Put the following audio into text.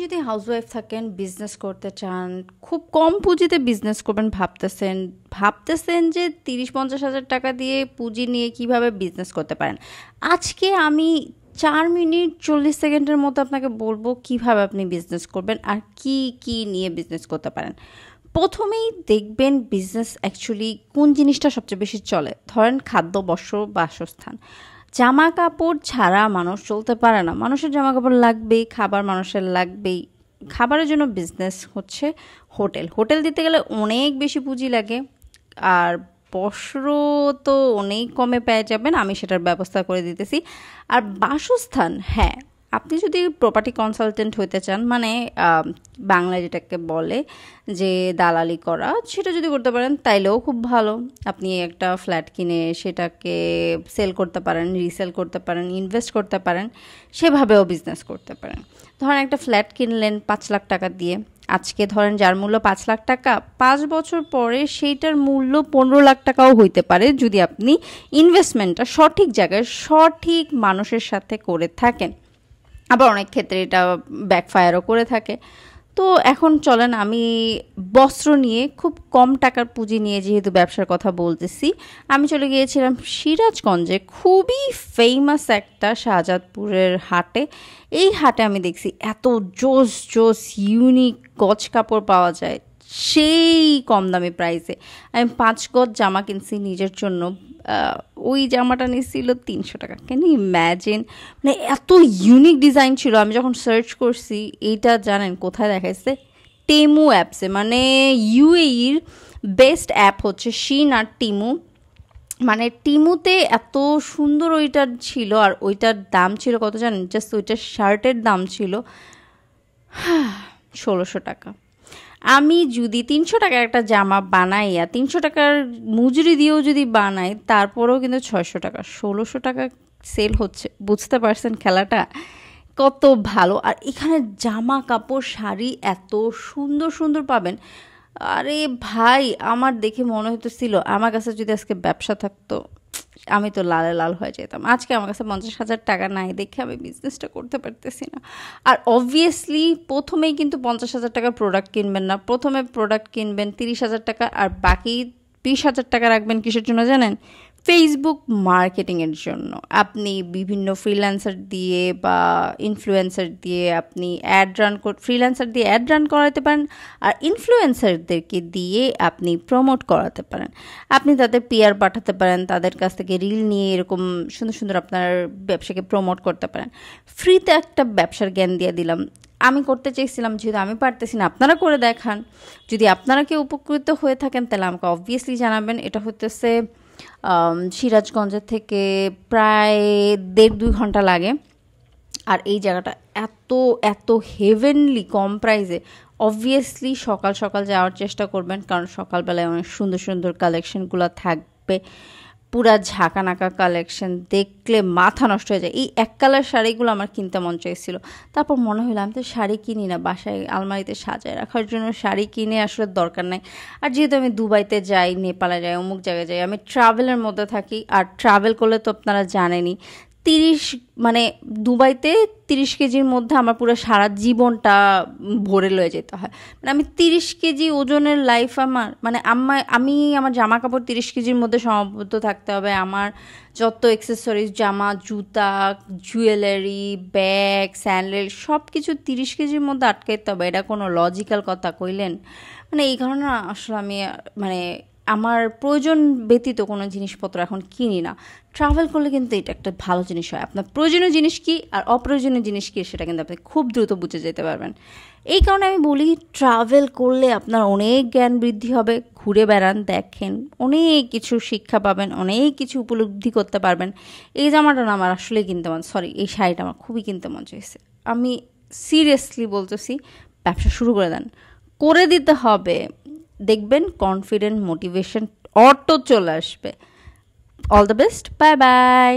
যদি হাউসওয়াইফ থাকেন, বিজনেস করতে চান, খুব কম পুঁজিতে বিজনেস করবেন ভাবতেছেন যে 30-50 হাজার টাকা দিয়ে পুঁজি নিয়ে কিভাবে বিজনেস করতে পারেন, আজকে আমি 4 মিনিট 40 সেকেন্ডের মতো আপনাকে বলবো কিভাবে আপনি বিজনেস করবেন আর কি কি নিয়ে বিজনেস করতে পারেন। প্রথমেই দেখবেন বিজনেস অ্যাকচুয়ালি কোন জিনিসটা সবচেয়ে বেশি চলে। ধরেন খাদ্য, বস্ত্র, বাসস্থান। জামা কাপড় ছাড়া মানুষ চলতে পারে না, মানুষের জামা কাপড় লাগবেই, খাবার মানুষের লাগবেই। খাবারের জন্য বিজনেস হচ্ছে হোটেল দিতে গেলে অনেক বেশি পুঁজি লাগে, আর বস্ত্র তো অনেক কমে পেয়ে যাবেন, আমি সেটার ব্যবস্থা করে দিতেছি। আর বাসস্থান, হ্যাঁ, আপনি যদি প্রপার্টি কনসালটেন্ট হতে চান, মানে বাংলায় যেটাকে বলে যে দালালি করা, সেটা যদি করতে পারেন তাইলেও খুব ভালো। আপনি একটা ফ্ল্যাট কিনে সেটাকে সেল করতে পারেন, রিসেল করতে পারেন, ইনভেস্ট করতে পারেন, সেভাবেও বিজনেস করতে পারেন। ধরেন একটা ফ্ল্যাট কিনলেন 5 লাখ টাকা দিয়ে, আজকে ধরেন যার মূল্য 5 লাখ টাকা, 5 বছর পরে সেইটার মূল্য 15 লাখ টাকাও হইতে পারে যদি আপনি ইনভেস্টমেন্টটা সঠিক জায়গায় সঠিক মানুষের সাথে করে থাকেন। আবার অনেক ক্ষেত্রে এটা ব্যাকফায়ারও করে থাকে। তো এখন চলেন আমি বস্ত্র নিয়ে খুব কম টাকার পুঁজি নিয়ে যেহেতু ব্যবসার কথা বলতেছি, আমি চলে গিয়েছিলাম সিরাজগঞ্জে খুবই ফেমাস একটা শাহজাদপুরের হাটে। এই হাটে আমি দেখছি এত জোস ইউনিক গজ কাপড় পাওয়া যায় সেই কম দামি প্রাইসে। আমি 5 গজ জামা কিনছি নিজের জন্য, ওই জামাটা নিয়েছিল 300 টাকা। Can you imagine? মানে এত ইউনিক ডিজাইন ছিল। আমি যখন সার্চ করছি, এইটা জানেন কোথায় দেখাইছে? টেমু অ্যাপসে। মানে ইউএইর বেস্ট অ্যাপ হচ্ছে শিন আর টিমু। মানে টিমুতে এত সুন্দর ওইটার ছিল, আর ওইটার দাম ছিল কত জানেন? জাস্ট ওইটার শার্টের দাম ছিল 1600 টাকা। আমি যদি 300 টাকার একটা জামা বানাইয়া 300 টাকার মজুরি দিয়েও যদি বানাই, তারপরেও কিন্তু 600 টাকা, 1600 টাকা সেল হচ্ছে। বুঝতে পারছেন খেলাটা কত ভালো? আর এখানে জামা কাপড় শাড়ি এত সুন্দর সুন্দর পাবেন। আরে ভাই, আমার দেখে মনে হতেছিল আমার কাছে যদি আজকে ব্যবসা থাকতো, আমি তো লালে লাল হয়ে যেতাম। আজকে আমার কাছে 50,000 টাকা নাই দেখে আমি বিজনেসটা করতে পারতেছি না। আর অবভিয়াসলি প্রথমেই কিন্তু 50,000 টাকার প্রোডাক্ট কিনবেন না, প্রথমে প্রোডাক্ট কিনবেন 30,000 টাকা, আর বাকি 20,000 টাকা রাখবেন কিসের জন্য জানেন? ফেসবুক মার্কেটিংয়ের জন্য। আপনি বিভিন্ন ফ্রিল্যান্সার দিয়ে বা ইনফ্লুয়েন্সার দিয়ে আপনি ফ্রিল্যান্সার দিয়ে অ্যাড রান করাতে পারেন, আর ইনফ্লুয়েন্সারদেরকে দিয়ে আপনি প্রমোট করাতে পারেন। আপনি তাদের পিআর পাঠাতে পারেন, তাদের কাছ থেকে রিল নিয়ে এরকম সুন্দর সুন্দর আপনার ব্যবসাকে প্রমোট করতে পারেন। ফ্রিতে একটা ব্যবসার জ্ঞান দিয়ে দিলাম। আমি করতে চাইছিলাম, যেহেতু আমি পারতেছি না, আপনারা করে দেখান। যদি আপনারা কেউ উপকৃত হয়ে থাকেন তাহলে আমাকে অবভিয়াসলি জানাবেন। এটা হতেছে সিরাজগঞ্জের থেকে প্রায় 1.5-2 ঘন্টা লাগে। আর এই জায়গাটা এত এত হেভেনলি কম প্রাইসে। অবভিয়াসলি সকাল সকাল যাওয়ার চেষ্টা করবেন, কারণ সকালবেলায় অনেক সুন্দর সুন্দর কালেকশনগুলো থাকবে, পুরা ঝাঁকানাকা কালেকশন, দেখলে মাথা নষ্ট হয়ে যায়। এই এক কালার শাড়িগুলো আমার কিনতে মন চাইছিল, তারপর মনে হলো আমি তো শাড়ি কিনি না, বাসায় আলমারিতে সাজায় রাখার জন্য শাড়ি কিনে আসলে দরকার নাই। আর যেহেতু আমি দুবাইতে যাই, নেপালে যাই, অমুক জায়গায় যাই, আমি ট্রাভেলের মধ্যে থাকি, আর ট্রাভেল করলে তো আপনারা জানেনই, 30 মানে দুবাইতে 30 কেজির মধ্যে আমার পুরো সারা জীবনটা ভরে লয়ে যেতে হয়। মানে আমি 30 কেজি ওজনের লাইফ আমার, মানে আমি আমার জামা কাপড় 30 কেজির মধ্যে সীমাবদ্ধ থাকতে হবে। আমার যত অ্যাক্সেসরিজ, জামা, জুতা, জুয়েলারি, ব্যাগ, স্যান্ডেল সব কিছু 30 কেজির মধ্যে আটকাইতে হবে। এটা কোনো লজিক্যাল কথা কইলেন? মানে এই কারণে আসলে আমি মানে আমার প্রয়োজন ব্যতীত কোনো জিনিসপত্র এখন কিনি না। ট্রাভেল করলে কিন্তু এটা একটা ভালো জিনিস হয়, আপনার প্রয়োজনীয় জিনিস কী আর অপ্রয়োজনীয় জিনিস কী সেটা কিন্তু আপনি খুব দ্রুত বুঝে যেতে পারবেন। এই কারণে আমি বলি ট্রাভেল করলে আপনার অনেক জ্ঞান বৃদ্ধি হবে। ঘুরে বেড়ান, দেখেন, অনেক কিছু শিক্ষা পাবেন, অনেক কিছু উপলব্ধি করতে পারবেন। এই জামাটা না আমার আসলেই কিনতে এই শাড়িটা আমার খুবই কিনতে মন চাইছে। আমি সিরিয়াসলি বলতেছি, ব্যবসা শুরু করে দেন, করে দিতে হবে। দেখবেন কনফিডেন্ট, মোটিভেশন অটো চলে আসবে। All the best, bye bye.